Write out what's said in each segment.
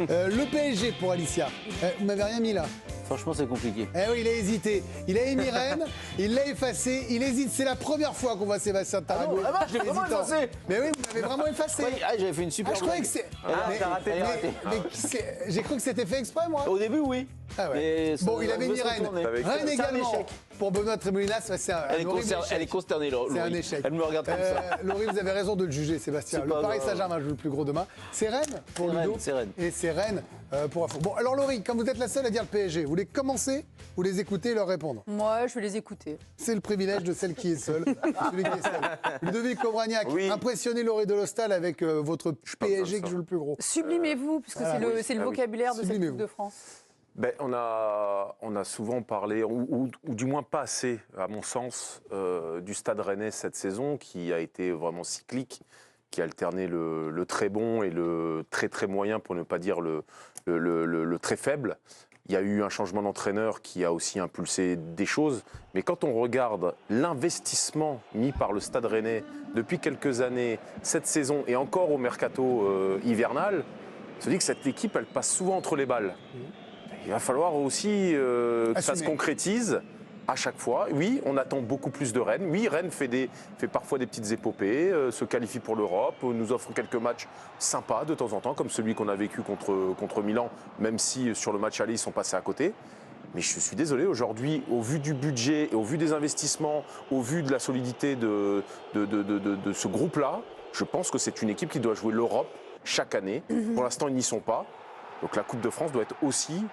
Le PSG pour Alicia. Vous m'avez rien mis là. Franchement, c'est compliqué. Eh oui, il a hésité. Il a émis Rennes, il l'a effacé, il hésite. C'est la première fois qu'on voit Sébastien Tarago. Ah non, je l'ai vraiment hésitant. effacé. Mais oui, vous l'avez vraiment effacé. J'avais fait une super Je croyais que c'est. t'as raté, t'as raté. J'ai cru que c'était fait exprès, moi. Au début, oui. Ah ouais. Mais ça- Bon, il avait veut mis se Rennes. retourner. Rennes C'est un également. échec. Pour Benoît Tremolinas, c'est un horrible échec. Elle est consternée, Laurie. C'est un échec. Elle me regarde comme ça. Laurie, vous avez raison de le juger, Sébastien. C'est Le pas Paris grave. Saint-Germain joue le plus gros demain. C'est Rennes pour C'est Ludo. Rennes, c'est Rennes. Et c'est Rennes pour Info. Bon, alors Laurie, comme vous êtes la seule à dire le PSG, vous voulez commencer ou les écouter et leur répondre? Moi, je vais les écouter. C'est le privilège de celle qui est seule. Celui qui est seul. Ludovic Cobragnac, Oui. impressionnez Laurie Delostal avec votre PSG qui joue le plus gros. Sublimez-vous, puisque Voilà. c'est le vocabulaire de cette Sublimez-vous. Coupe de France. Ben, on a souvent parlé, ou du moins pas assez, à mon sens, du Stade Rennais cette saison, qui a été vraiment cyclique, qui a alterné le très bon et le très très moyen, pour ne pas dire le très faible. Il y a eu un changement d'entraîneur qui a aussi impulsé des choses. Mais quand on regarde l'investissement mis par le Stade Rennais depuis quelques années, cette saison et encore au mercato hivernal, on se dit que cette équipe, elle passe souvent entre les balles. Il va falloir aussi que ça se Assumer. concrétise à chaque fois. Oui, on attend beaucoup plus de Rennes. Oui, Rennes fait parfois des petites épopées, se qualifie pour l'Europe, nous offre quelques matchs sympas de temps en temps, comme celui qu'on a vécu contre Milan, même si sur le match aller, ils sont passés à côté. Mais je suis désolé, aujourd'hui, au vu du budget, au vu des investissements, au vu de la solidité de ce groupe-là, je pense que c'est une équipe qui doit jouer l'Europe chaque année. Pour l'instant, ils n'y sont pas. Donc la Coupe de France doit être aussi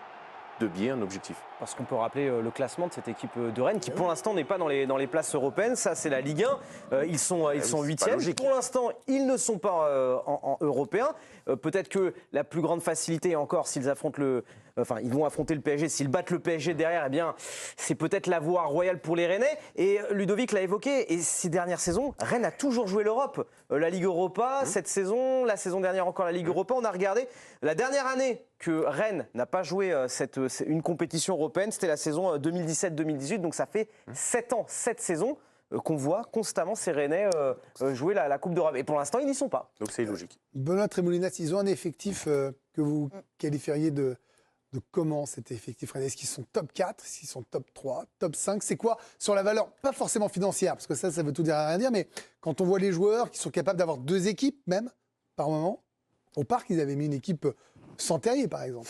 de biais un objectif. Parce qu'on peut rappeler le classement de cette équipe de Rennes qui pour l'instant n'est pas dans les places européennes. Ça c'est la Ligue 1. Ils sont c'est pas 8e. logique. Pour l'instant ils ne sont pas en européens. Peut-être que la plus grande facilité encore s'ils affrontent ils vont affronter le PSG. S'ils battent le PSG derrière, eh bien c'est peut-être la voie royale pour les Rennais. Et Ludovic l'a évoqué. Et ces dernières saisons, Rennes a toujours joué l'Europe. La Ligue Europa cette saison, la saison dernière encore la Ligue Europa. On a regardé la dernière année que Rennes n'a pas joué une compétition européenne, c'était la saison 2017-2018, donc ça fait 7 ans, 7 saisons qu'on voit constamment ces Rennais jouer la Coupe d'Europe. Et pour l'instant, ils n'y sont pas. Donc c'est illogique. Benoît Tremolinas, ils ont un effectif que vous qualifieriez de comment cet effectif Rennes? Est-ce qu'ils sont top 4, est-ce qu'ils sont top 3, top 5? C'est quoi sur la valeur, pas forcément financière, parce que ça veut tout dire et rien dire, mais quand on voit les joueurs qui sont capables d'avoir 2 équipes même, par moment, au Parc, ils avaient mis une équipe sans Terrier, par exemple.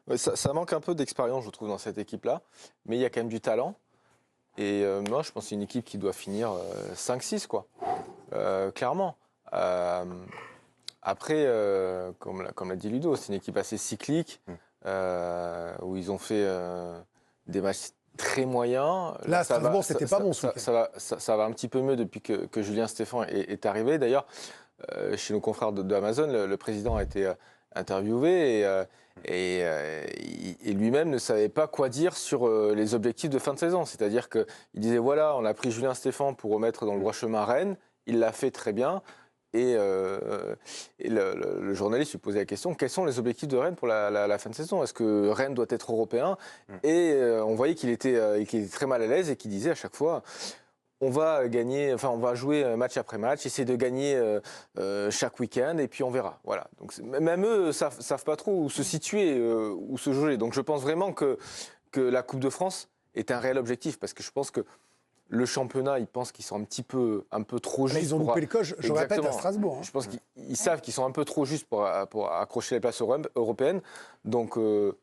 Ouais, ça manque un peu d'expérience, je trouve, dans cette équipe-là. Mais il y a quand même du talent. Et moi, je pense que c'est une équipe qui doit finir 5-6, quoi. Clairement. Après, comme l'a dit Ludo, c'est une équipe assez cyclique, où ils ont fait des matchs très moyens. Là, à Strasbourg, c'était pas bon, ce week-end. Ça va un petit peu mieux depuis que Julien Stéphan est arrivé. D'ailleurs, chez nos confrères d'Amazon, le président a été interviewé et lui-même ne savait pas quoi dire sur les objectifs de fin de saison. C'est-à-dire qu'il disait, voilà, on a pris Julien Stéphan pour remettre dans le droit chemin Rennes, il l'a fait très bien, et le journaliste lui posait la question, quels sont les objectifs de Rennes pour la fin de saison? Est-ce que Rennes doit être européen? Et on voyait qu'il était très mal à l'aise et qu'il disait à chaque fois, on va jouer match après match, essayer de gagner chaque week-end et puis on verra. Voilà. Donc même eux savent pas trop où se situer, où se jauger. Donc je pense vraiment que la Coupe de France est un réel objectif parce que je pense que le championnat, ils pensent qu'ils sont un peu trop justes. Là, ils ont loupé le coche, je répète, à Strasbourg. Je pense qu'ils savent qu'ils sont un peu trop justes pour accrocher les places européennes. Donc en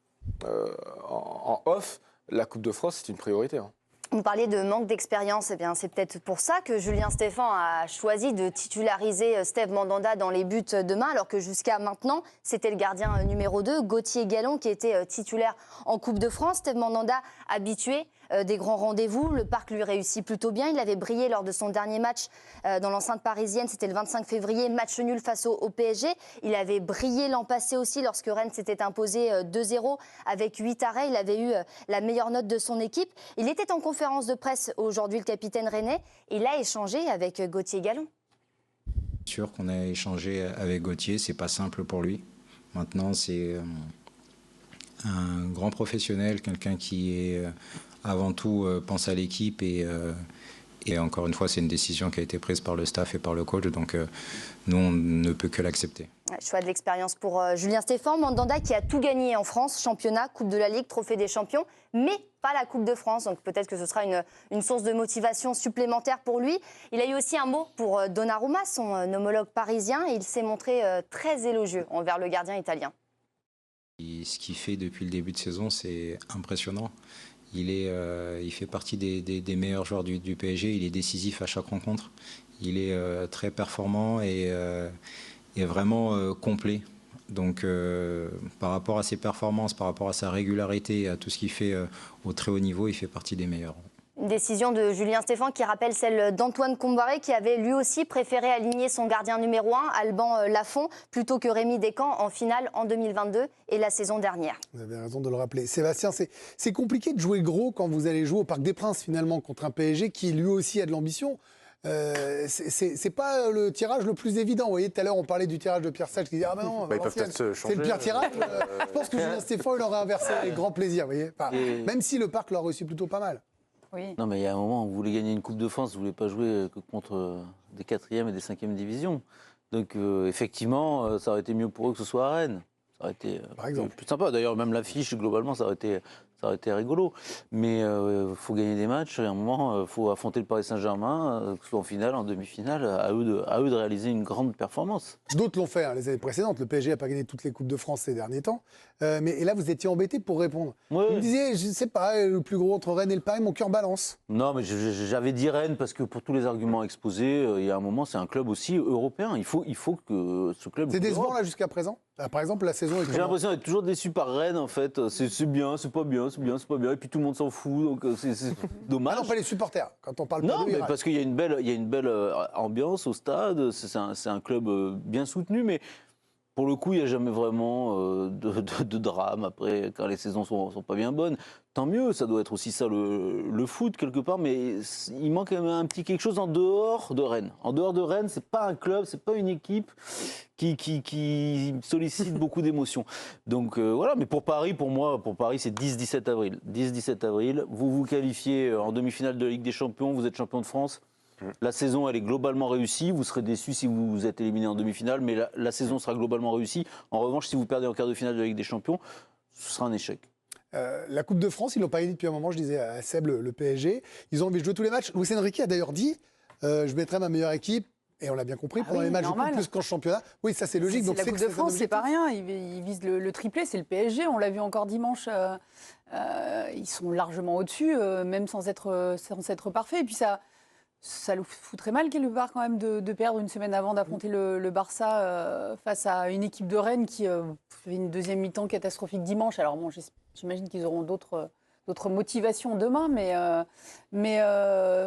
off, la Coupe de France, c'est une priorité. Hein. Vous parliez de manque d'expérience, eh bien c'est peut-être pour ça que Julien Stéphan a choisi de titulariser Steve Mandanda dans les buts demain, alors que jusqu'à maintenant, c'était le gardien numéro 2, Gauthier Gallon, qui était titulaire en Coupe de France. Steve Mandanda, habitué des grands rendez-vous, le Parc lui réussit plutôt bien. Il avait brillé lors de son dernier match dans l'enceinte parisienne, c'était le 25 février, match nul face au PSG. Il avait brillé l'an passé aussi lorsque Rennes s'était imposé 2-0 avec 8 arrêts. Il avait eu la meilleure note de son équipe. Il était en conférence de presse aujourd'hui, le capitaine rennais. Il a échangé avec Gauthier Gallon. C'est sûr qu'on a échangé avec Gauthier, c'est pas simple pour lui. Maintenant, c'est un grand professionnel, quelqu'un qui est avant tout pense à l'équipe et encore une fois, c'est une décision qui a été prise par le staff et par le coach, donc nous, on ne peut que l'accepter. Choix de l'expérience pour Julien Stéphan. Mandanda qui a tout gagné en France, championnat, Coupe de la Ligue, Trophée des champions, mais pas la Coupe de France. Donc peut-être que ce sera une source de motivation supplémentaire pour lui. Il a eu aussi un mot pour Donnarumma, son homologue parisien. Et il s'est montré très élogieux envers le gardien italien. Ce qu'il fait depuis le début de saison, c'est impressionnant. Il fait partie des meilleurs joueurs du PSG. Il est décisif à chaque rencontre. Il est très performant et vraiment complet. Donc par rapport à ses performances, par rapport à sa régularité, à tout ce qu'il fait au très haut niveau, il fait partie des meilleurs. Une décision de Julien Stéphan qui rappelle celle d'Antoine Comboiré qui avait lui aussi préféré aligner son gardien numéro 1, Alban Lafont, plutôt que Rémi Descamps en finale en 2022 et la saison dernière. Vous avez raison de le rappeler. Sébastien, c'est compliqué de jouer gros quand vous allez jouer au Parc des Princes finalement contre un PSG qui lui aussi a de l'ambition. C'est pas le tirage le plus évident. Vous voyez, tout à l'heure, on parlait du tirage de Pierre Sage qui disait ah ben non, Ils peuvent peut-être se changer. c'est le pire tirage. Je pense que Julien Stéphan il aurait inversé avec grand plaisir. Vous voyez, enfin, même si le Parc l'a reçu plutôt pas mal. Oui. Non, mais il y a un moment où vous voulez gagner une Coupe de France, vous ne voulez pas jouer que contre des 4e et des 5e divisions. Donc, effectivement, ça aurait été mieux pour eux que ce soit à Rennes. Ça aurait été Par exemple. plus sympa. D'ailleurs, même l'affiche, globalement, ça aurait été rigolo. Mais il faut gagner des matchs. Et à un moment, il faut affronter le Paris Saint-Germain, que ce soit en finale, en demi-finale. À eux de réaliser une grande performance. D'autres l'ont fait les années précédentes. Le PSG n'a pas gagné toutes les Coupes de France ces derniers temps. Et là, vous étiez embêté pour répondre. Ouais. Vous me disiez, je ne sais pas, le plus gros entre Rennes et le Paris, mon cœur balance. Non, mais j'avais dit Rennes parce que pour tous les arguments exposés, il y a un moment, c'est un club aussi européen. Il faut que ce club. C'est décevant là jusqu'à présent. Par exemple, la saison est J'ai l'impression d'être toujours déçu par Rennes, en fait. C'est bien, c'est pas bien, c'est bien, c'est pas bien. Et puis tout le monde s'en fout, donc c'est dommage. Ah non, pas les supporters. Quand on parle Non, pas de mais parce qu'il y a une belle ambiance au stade. C'est un club bien soutenu, mais pour le coup, il n'y a jamais vraiment de drame. Après, quand les saisons sont pas bien bonnes, tant mieux. Ça doit être aussi ça le foot quelque part, mais il manque quand même un petit quelque chose en dehors de Rennes. En dehors de Rennes, c'est pas un club, c'est pas une équipe qui sollicite beaucoup d'émotions. Donc voilà, mais pour Paris, c'est 10-17 avril. 10-17 avril, vous vous qualifiez en demi-finale de la Ligue des Champions, vous êtes champion de France. La saison, elle est globalement réussie. Vous serez déçus si vous êtes éliminé en demi-finale, mais la saison sera globalement réussie. En revanche, si vous perdez en quart de finale de la Ligue des Champions, ce sera un échec. La Coupe de France, ils l'ont pas gagné depuis un moment, je disais à Seb, le PSG. Ils ont envie de jouer tous les matchs. Luis Enrique a d'ailleurs dit je mettrai ma meilleure équipe. Et on l'a bien compris, pendant oui, les matchs, normal. je coupe plus qu'en championnat. Oui, ça c'est logique. Donc La Coupe de France, c'est pas rien. Ils visent le triplé, c'est le PSG. On l'a vu encore dimanche. Ils sont largement au-dessus, même sans être parfaits. Et puis ça le foutrait mal quelque part quand même de perdre une semaine avant d'affronter le Barça face à une équipe de Rennes qui fait une deuxième mi-temps catastrophique dimanche. Alors bon, j'imagine qu'ils auront d'autres motivations demain, mais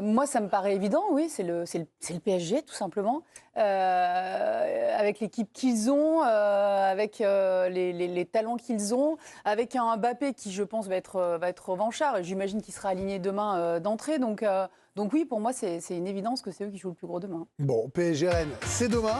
moi ça me paraît évident, oui, c'est le PSG tout simplement, avec l'équipe qu'ils ont, avec les talents qu'ils ont, avec un Mbappé qui je pense va être revanchard et j'imagine qu'il sera aligné demain d'entrée, donc oui, pour moi c'est une évidence que c'est eux qui jouent le plus gros demain. Bon, PSG Rennes, c'est demain.